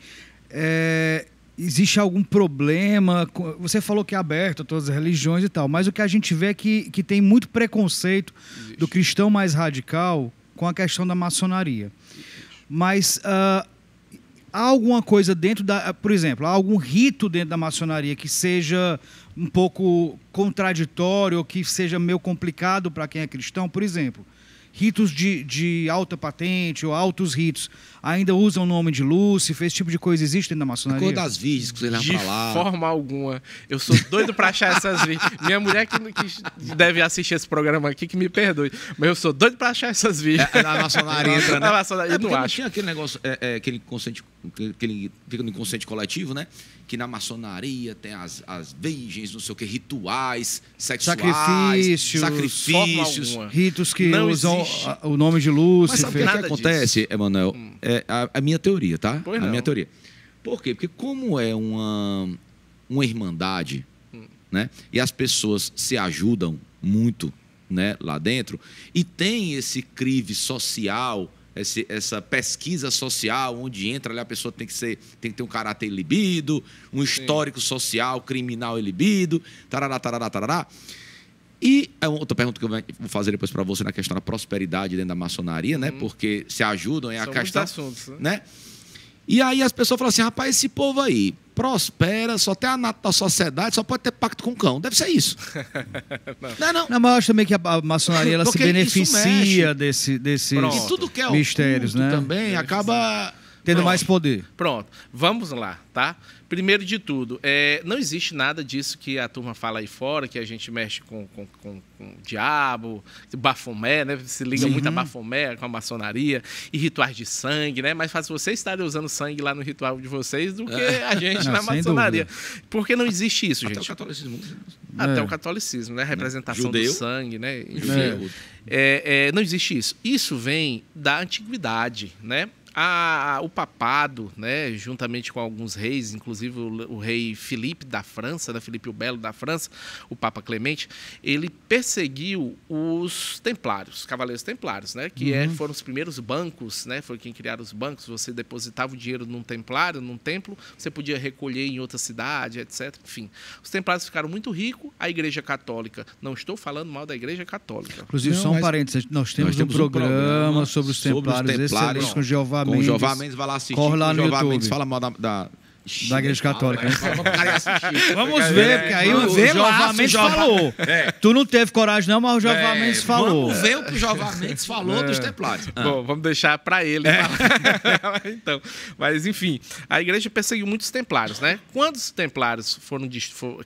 existe algum problema? Você falou que é aberto a todas as religiões e tal, mas o que a gente vê é que tem muito preconceito do cristão mais radical com a questão da maçonaria. Mas há alguma coisa dentro da... Por exemplo, há algum rito dentro da maçonaria que seja um pouco contraditório ou que seja meio complicado para quem é cristão? Por exemplo, ritos de alta patente ou altos ritos ainda usam o nome de Lúcifer, esse tipo de coisa existe dentro da maçonaria? A cor das virgens que você leva pra lá. De forma alguma. Eu sou doido pra achar essas virgens. Minha mulher que deve assistir esse programa aqui, que me perdoe. Mas eu sou doido pra achar essas virgens. É na maçonaria, né? Na maçonaria, eu não acho. Tinha aquele negócio, aquele inconsciente, que fica no inconsciente coletivo, né? Que na maçonaria tem as virgens, não sei o que, rituais sexuais, sacrifícios, ritos que não usam o nome de Lúcifer. Mas sabe o que acontece, Emanuel? A minha teoria, tá? Pois a não. minha teoria. Por quê? Porque como é uma irmandade, né? E as pessoas se ajudam muito, né, lá dentro, e tem esse crive social, essa pesquisa social, onde entra ali, a pessoa tem que ter um caráter ilibido, um histórico social, criminal ilibido, tarará, tarará, tarará. E outra pergunta que eu vou fazer depois para você na questão da prosperidade dentro da maçonaria, né? Porque se ajudam, é a questão, assuntos, né? E aí as pessoas falam assim, rapaz, esse povo aí prospera, só tem a nata da sociedade, só pode ter pacto com o cão. Deve ser isso. Não. Não, mas eu acho também que a maçonaria ela se beneficia desses E tudo que é mistérios, oculto né? também acaba tendo mais poder. Pronto, vamos lá, tá? Primeiro de tudo, não existe nada disso que a turma fala aí fora, que a gente mexe com o diabo, Bafomé, né? Se liga muito a Bafomé, com a maçonaria, e rituais de sangue, né? Mais fácil vocês estarem usando sangue lá no ritual de vocês do que a gente na maçonaria. Porque não existe isso, gente. Até o catolicismo. Até o catolicismo, né? A representação Judeu. do sangue, né? Enfim, não existe isso. Isso vem da antiguidade, né? O papado, né, juntamente com alguns reis, inclusive o rei Filipe da França, né, Filipe o Belo da França, o Papa Clemente, ele perseguiu os templários, cavaleiros templários, né, que foram os primeiros bancos, né, foi quem criaram os bancos. Você depositava o dinheiro num templário, num templo, você podia recolher em outra cidade, etc. Enfim, os templários ficaram muito ricos, a Igreja Católica, não estou falando mal da Igreja Católica. Inclusive, só um parênteses, nós temos um programa sobre os templários, excelente, com Jeová com o Jeová Mendes, vai lá assistir. Corre lá no Jeová YouTube. Mendes fala mal da Igreja Católica. Vamos ver, porque aí o Jeová Mendes falou. Tu não teve coragem não, mas o Jeová Mendes falou. Vamos ver o que o Jeová Mendes falou dos templários. Bom, vamos deixar para ele falar. Então, mas enfim, a igreja perseguiu muitos templários, né? Quando os templários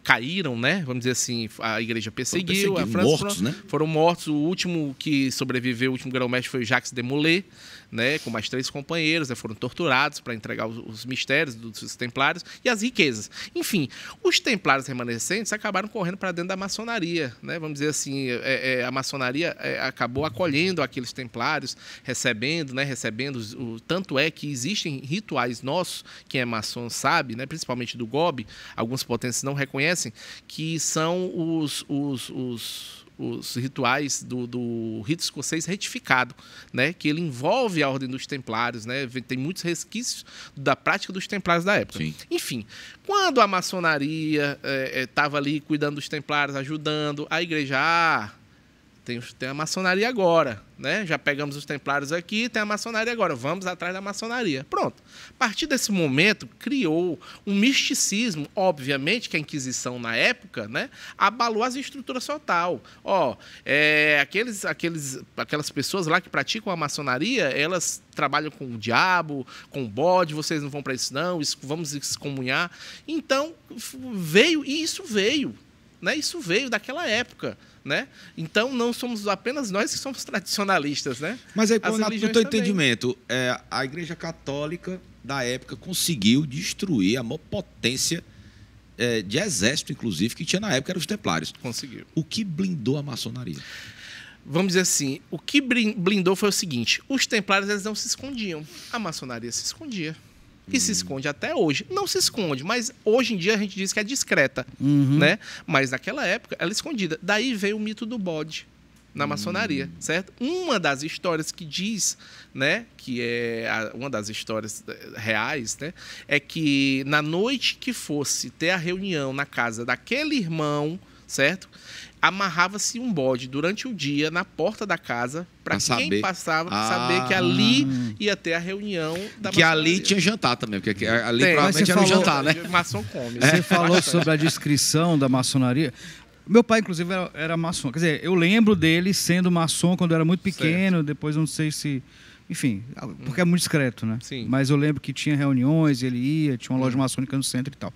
caíram, né? Vamos dizer assim, a igreja perseguiu. A França mortos, né? Foram mortos. O último que sobreviveu, o último grão-mestre foi Jacques de Molay, né, com mais 3 companheiros, né, foram torturados para entregar os mistérios dos templários e as riquezas. Enfim, os templários remanescentes acabaram correndo para dentro da maçonaria, né, vamos dizer assim, a maçonaria acabou acolhendo aqueles templários, recebendo, tanto é que existem rituais nossos, quem é maçom sabe, né, principalmente do GOB, algumas potências não reconhecem, que são os rituais do rito escocês retificado, né? Que ele envolve a ordem dos templários, né? Tem muitos resquícios da prática dos templários da época. Sim. Enfim, quando a maçonaria estava ali cuidando dos templários, ajudando, a igreja... Tem a maçonaria agora, né? Já pegamos os templários aqui, tem a maçonaria agora, vamos atrás da maçonaria. Pronto. A partir desse momento, criou um misticismo, obviamente, que a Inquisição, na época, né, abalou as estruturas total. Aquelas pessoas lá que praticam a maçonaria, elas trabalham com o diabo, com o bode, vocês não vão para isso não, vamos excomunhar. Então, isso veio, né? Isso veio daquela época. né? Então, não somos apenas nós que somos tradicionalistas, né? Mas aí, As no religiões teu também. entendimento, a Igreja Católica da época conseguiu destruir a maior potência de exército, inclusive, que tinha na época, eram os templários. Conseguiu. O que blindou a maçonaria? Vamos dizer assim, o que blindou foi o seguinte: os templários eles não se escondiam, a maçonaria se escondia. E se esconde até hoje. Não se esconde, mas hoje em dia a gente diz que é discreta, né? Mas naquela época ela é escondida. Daí veio o mito do bode na maçonaria, certo? Uma das histórias que diz, né, que é uma das histórias reais, né, é que na noite que fosse ter a reunião na casa daquele irmão, certo? Amarrava-se um bode durante o dia na porta da casa para quem passava saber que ali ia ter a reunião da que maçonaria. ali tinha jantar também, porque ali Tem. provavelmente Mas você era o falou- jantar, né? Maçom come. Você falou sobre a descrição da maçonaria. Meu pai, inclusive, era maçom. Quer dizer, eu lembro dele sendo maçom quando eu era muito pequeno, depois eu não sei se... Enfim, porque é muito discreto, né? Sim. Mas eu lembro que tinha reuniões, ele ia, tinha uma loja maçônica no centro e tal.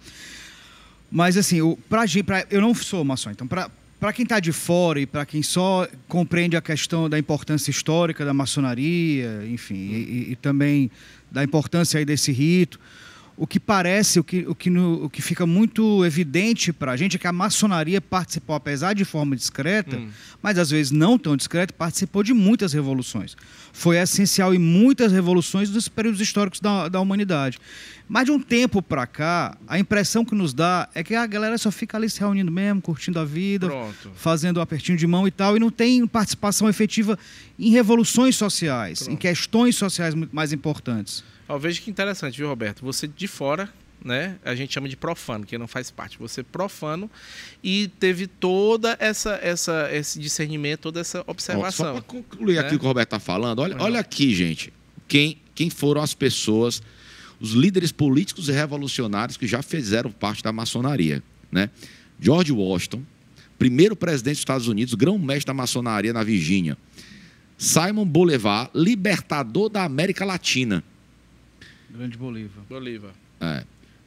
Mas assim, eu não sou maçom, então para quem está de fora e para quem só compreende a questão da importância histórica da maçonaria, enfim, e também da importância aí desse rito, o que parece, o que fica muito evidente para a gente é que a maçonaria participou, apesar de forma discreta, mas às vezes não tão discreta, participou de muitas revoluções. Foi essencial em muitas revoluções dos períodos históricos da humanidade. Mas de um tempo para cá, a impressão que nos dá é que a galera só fica ali se reunindo mesmo, curtindo a vida, Pronto. fazendo um apertinho de mão e tal, e não tem participação efetiva em revoluções sociais, em questões sociais muito mais importantes. Ó, veja que interessante, viu, Roberto? Você de fora, né? A gente chama de profano, que não faz parte. Você profano e teve toda esse discernimento, toda essa observação. Só para concluir aqui né? o que o Roberto está falando, olha aqui, gente, quem foram as pessoas, os líderes políticos e revolucionários que já fizeram parte da maçonaria, né? George Washington, primeiro presidente dos Estados Unidos, grão-mestre da maçonaria na Virgínia. Simon Bolivar, libertador da América Latina. Grande Bolívar. Bolívar,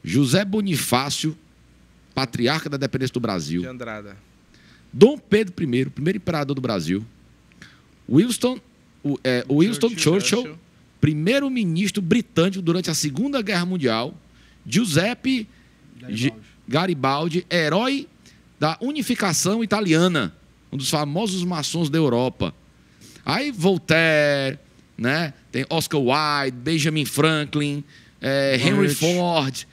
José Bonifácio, patriarca da independência do Brasil. de Andrada. Dom Pedro I, primeiro imperador do Brasil. Winston Churchill, primeiro-ministro britânico durante a Segunda Guerra Mundial. Giuseppe Garibaldi, herói da unificação italiana, um dos famosos maçons da Europa. Aí Voltaire, né? Tem Oscar Wilde, Benjamin Franklin, Henry Ford,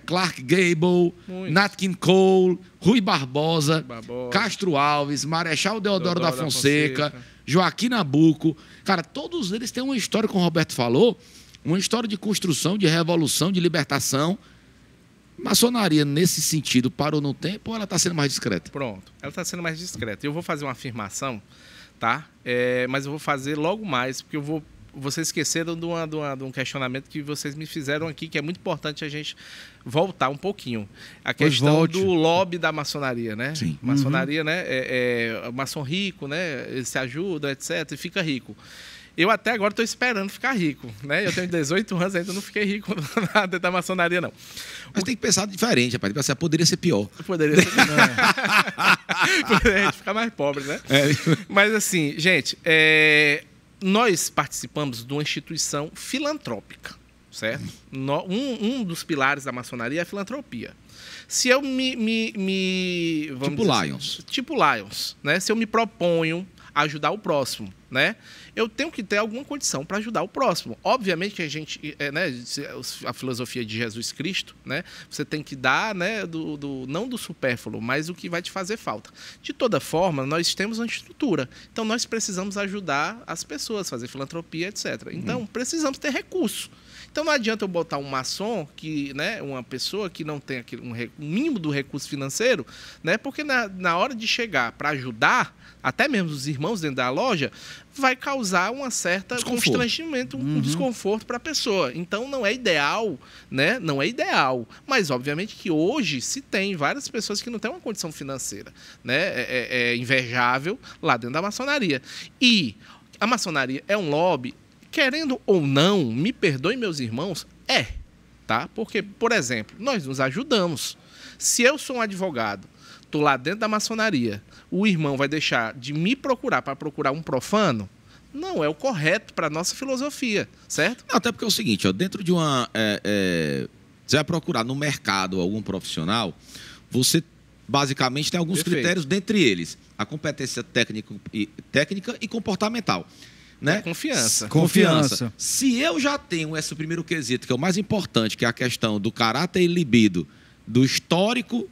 Clark Gable, Muitos. Nat King Cole, Rui Barbosa, Castro Alves, Marechal Deodoro da Fonseca, Joaquim Nabuco. Cara, todos eles têm uma história, como o Roberto falou, uma história de construção, de revolução, de libertação. Maçonaria, nesse sentido, parou no tempo ou ela está sendo mais discreta? Pronto, ela está sendo mais discreta. Eu vou fazer uma afirmação, tá? Mas eu vou fazer logo mais, porque vocês esqueceram de um questionamento que vocês me fizeram aqui, que é muito importante a gente voltar um pouquinho. A questão do lobby da maçonaria, né? Sim. Maçonaria, né? Maçom rico, né? Ele se ajuda, etc. E fica rico. Eu até agora estou esperando ficar rico, né? Eu tenho 18 anos, ainda não fiquei rico dentro da maçonaria, não. Mas tem que pensar diferente, rapaz. Poderia ser pior. Poderia ser. Poderia ficar mais pobre, né? Mas assim, gente, nós participamos de uma instituição filantrópica, certo? Um dos pilares da maçonaria é a filantropia. Se eu tipo Lions, né? Se eu me proponho ajudar o próximo, né? Eu tenho que ter alguma condição para ajudar o próximo. Obviamente que a gente, né, a filosofia de Jesus Cristo, né, você tem que dar, né, não do supérfluo, mas o que vai te fazer falta. De toda forma, nós temos uma estrutura. Então, nós precisamos ajudar as pessoas, fazer filantropia, etc. Então, precisamos ter recurso. Então, não adianta eu botar um maçom, né, uma pessoa que não tem um mínimo do recurso financeiro, né, porque na hora de chegar para ajudar, até mesmo os irmãos dentro da loja, vai causar uma certa constrangimento, um desconforto para a pessoa. Então, não é ideal, né? Não é ideal. Mas, obviamente, que hoje se tem várias pessoas que não têm uma condição financeira, né? É invejável lá dentro da maçonaria. E a maçonaria é um lobby, querendo ou não, me perdoem meus irmãos, tá? Porque, por exemplo, nós nos ajudamos. Se eu sou um advogado, estou lá dentro da maçonaria, o irmão vai deixar de me procurar para procurar um profano? Não é o correto para a nossa filosofia, certo? Não, até porque é o seguinte, ó, dentro de uma... você vai procurar no mercado algum profissional, você basicamente tem alguns Perfeito. critérios, dentre eles a competência técnica e comportamental. Né? Confiança. Confiança. Se eu já tenho esse primeiro quesito, que é o mais importante, que é a questão do caráter e libido, do histórico,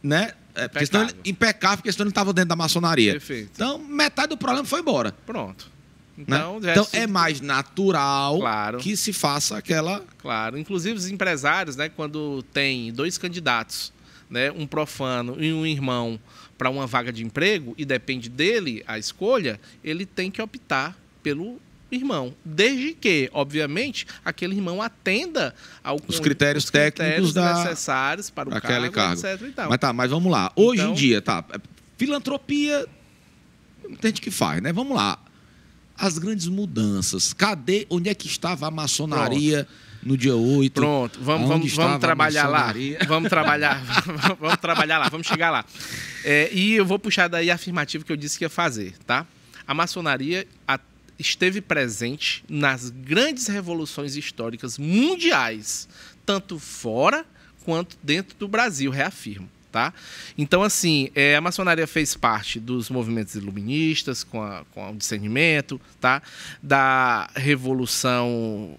né? Porque senão impecável, porque senão ele estava dentro da maçonaria. Perfeito. Então, metade do problema foi embora. Pronto. Né? Então, já é mais natural Claro. que se faça aquela... Claro. Inclusive, os empresários, né, quando tem 2 candidatos, né, um profano e um irmão, para uma vaga de emprego, e depende dele a escolha, ele tem que optar pelo irmão. Desde que, obviamente, aquele irmão atenda os critérios técnicos necessários para o aquele cargo. etc. E tal. Mas vamos lá. Hoje Então, em dia, tá? Filantropia, tem gente que faz, né? Vamos lá. As grandes mudanças. Onde é que estava a maçonaria no dia 8? Pronto, vamos trabalhar lá. Vamos trabalhar lá, vamos chegar lá. E eu vou puxar daí a afirmativa que eu disse que ia fazer, tá? A maçonaria esteve presente nas grandes revoluções históricas mundiais, tanto fora quanto dentro do Brasil, reafirmo. Tá? Então, assim, a maçonaria fez parte dos movimentos iluministas, com o discernimento, tá? Da revolução...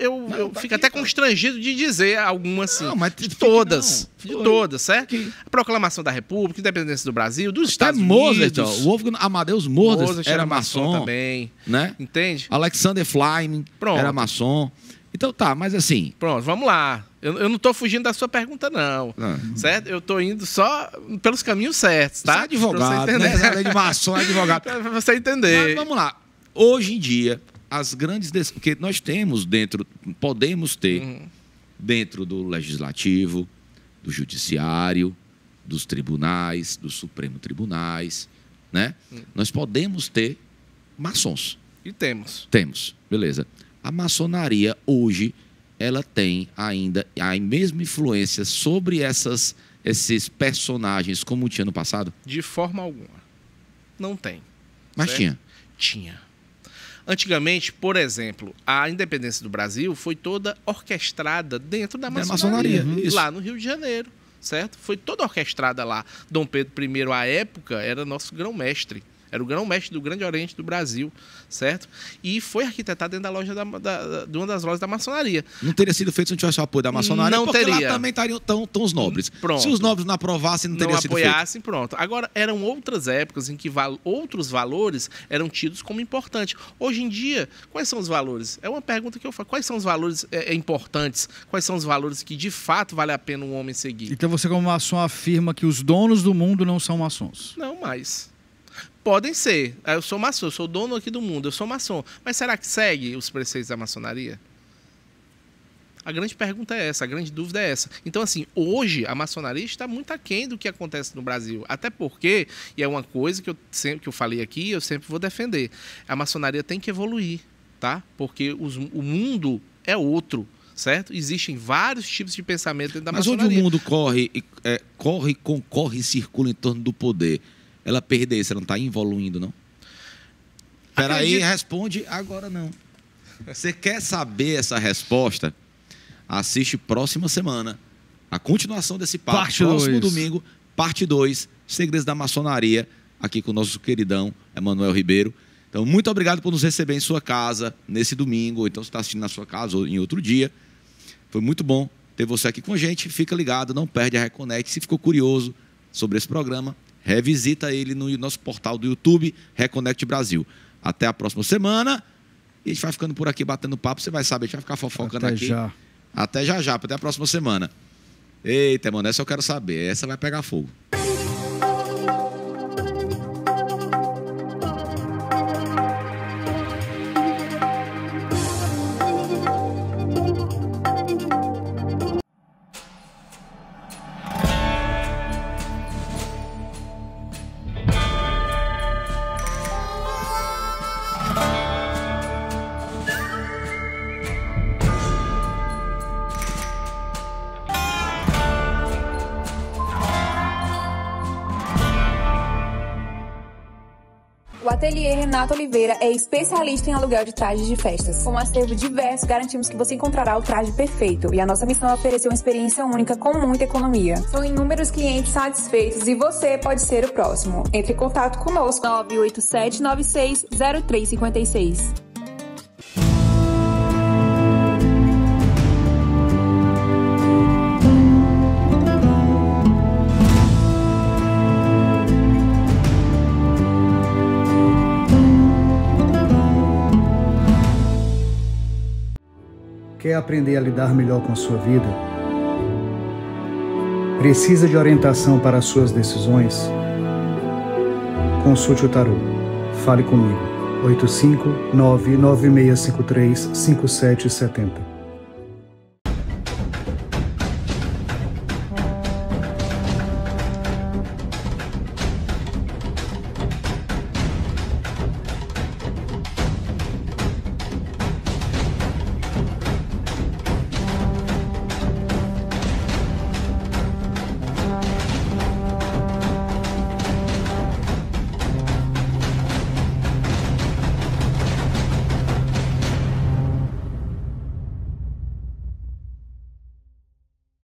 Eu fico até constrangido de dizer algumas, assim. Não, mas de todas, certo? Que... A proclamação da República, independência do Brasil, dos Até Estados Mozart, Unidos. o Wolfgang Amadeus Mozart era maçom também, né? Entende? Alexander Fleming era maçom. Então tá, mas assim... Pronto, vamos lá. Eu não estou fugindo da sua pergunta, não. Certo? Eu estou indo só pelos caminhos certos, tá? Você é advogado, né? Além de maçom, é advogado. Para você entender. Mas vamos lá. Hoje em dia, as grandes... Porque nós temos podemos ter dentro do Legislativo, do Judiciário, dos tribunais, dos Supremos Tribunais, né? Nós podemos ter maçons. E temos. Temos, beleza. A maçonaria hoje, ela tem ainda a mesma influência sobre esses personagens como tinha no passado? De forma alguma. Não tem. Mas certo? tinha? Tinha. Antigamente, por exemplo, a independência do Brasil foi toda orquestrada dentro da maçonaria. Lá no Rio de Janeiro, certo? Foi toda orquestrada lá. Dom Pedro I, à época, era nosso grão-mestre. Era o grão-mestre do Grande Oriente do Brasil, certo? E foi arquitetado dentro da loja de uma das lojas da maçonaria. Não teria sido feito se não tivesse o apoio da maçonaria? Não porque teria. Lá também estão os nobres. Pronto. Se os nobres não aprovassem, não teria sido feito. Não apoiassem, pronto. Agora, eram outras épocas em que outros valores eram tidos como importantes. Hoje em dia, quais são os valores? É uma pergunta que eu faço. Quais são os valores importantes? Quais são os valores que, de fato, vale a pena um homem seguir? Então você, como maçom, afirma que os donos do mundo não são maçons? Não mais. Podem ser. Eu sou maçom, eu sou dono aqui do mundo, eu sou maçom. Mas será que segue os preceitos da maçonaria? A grande pergunta é essa, a grande dúvida é essa. Então, assim, hoje a maçonaria está muito aquém do que acontece no Brasil. Até porque, e é uma coisa que eu falei aqui, eu sempre vou defender, a maçonaria tem que evoluir, tá? Porque o mundo é outro, certo? Existem vários tipos de pensamento dentro da maçonaria. Mas onde o mundo concorre e circula em torno do poder, ela perder, você não está evoluindo, não? Peraí, responde agora não. Você quer saber essa resposta? Assiste próxima semana a continuação desse papo. Próximo domingo, parte 2, Segredos da Maçonaria, aqui com o nosso queridão Emanuel Ribeiro. Então, muito obrigado por nos receber em sua casa nesse domingo, ou então você está assistindo na sua casa ou em outro dia. Foi muito bom ter você aqui com a gente. Fica ligado, não perde a Reconnect. Se ficou curioso sobre esse programa, revisita ele no nosso portal do YouTube, Reconnect Brasil. Até a próxima semana. E a gente vai ficando por aqui batendo papo. Você vai saber, a gente vai ficar fofocando aqui. Até já. Até a próxima semana. Eita, mano, essa eu quero saber. Essa vai pegar fogo. Ateliê Renato Oliveira é especialista em aluguel de trajes de festas. Com um acervo diverso, garantimos que você encontrará o traje perfeito. E a nossa missão é oferecer uma experiência única com muita economia. São inúmeros clientes satisfeitos e você pode ser o próximo. Entre em contato conosco 987960356. Quer aprender a lidar melhor com a sua vida? Precisa de orientação para as suas decisões? Consulte o tarô. Fale comigo. 859-9653-5770.